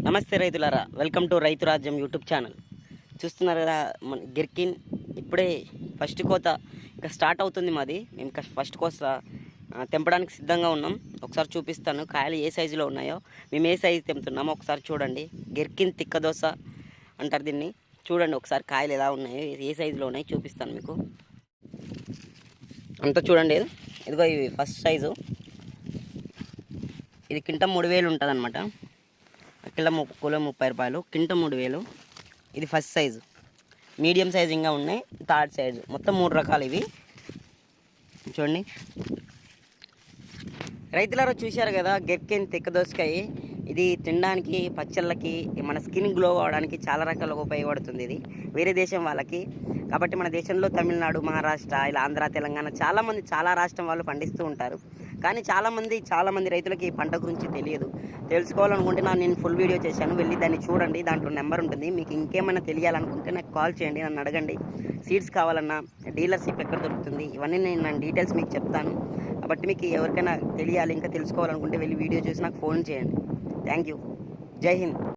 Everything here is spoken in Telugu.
నమస్తే రైతులారా, వెల్కమ్ టు రైతు రాజ్యం యూట్యూబ్ ఛానల్. చూస్తున్నారు కదా, మన గిర్కిన్ ఇప్పుడే ఫస్ట్ కోత ఇంకా స్టార్ట్ అవుతుంది. మాది మేము ఫస్ట్ కోత తెంపడానికి సిద్ధంగా ఉన్నాం. ఒకసారి చూపిస్తాను కాయలు ఏ సైజులో ఉన్నాయో, మేము ఏ సైజు తెంపుతున్నామో ఒకసారి చూడండి. గిర్కిన్ తిక్కదోస అంటారు దీన్ని. చూడండి ఒకసారి కాయలు ఎలా ఉన్నాయో, ఏ సైజులో ఉన్నాయో చూపిస్తాను మీకు. అంతా చూడండి, ఇదిగో ఇవి ఫస్ట్ సైజు. ఇది కింటం 3000 ఉంటుంది అనమాట. కిలో 30 రూపాయలు, కింటం 3000. ఇది ఫస్ట్ సైజు. మీడియం సైజు ఇంకా ఉన్నాయి, థర్డ్ సైజు. మొత్తం 3 రకాలు ఇవి. చూడండి రైతులారా, చూశారు కదా గిర్కిన్ తిక్కదోసకాయ. ఇది తినడానికి, పచ్చళ్ళకి, మన స్కిన్ గ్లో అవడానికి చాలా రకాలుగా ఉపయోగపడుతుంది. ఇది వేరే దేశం వాళ్ళకి. కాబట్టి మన దేశంలో తమిళనాడు, మహారాష్ట్ర, ఇలా ఆంధ్ర, తెలంగాణ చాలామంది, చాలా రాష్ట్రం వాళ్ళు పండిస్తూ ఉంటారు. కానీ చాలామంది రైతులకి ఈ పంట గురించి తెలియదు. తెలుసుకోవాలనుకుంటే నేను ఫుల్ వీడియో చేశాను, వెళ్ళి దాన్ని చూడండి. దాంట్లో నెంబర్ ఉంటుంది. మీకు ఇంకేమైనా తెలియాలనుకుంటే నాకు కాల్ చేయండి, నన్ను అడగండి. సీడ్స్ కావాలన్నా, డీలర్షిప్ ఎక్కడ దొరుకుతుంది, ఇవన్నీ నేను డీటెయిల్స్ మీకు చెప్తాను. కాబట్టి మీకు ఎవరికైనా తెలియాలి, ఇంకా తెలుసుకోవాలనుకుంటే వెళ్ళి వీడియో చూసి నాకు ఫోన్ చేయండి. Thank you. జై హింద్.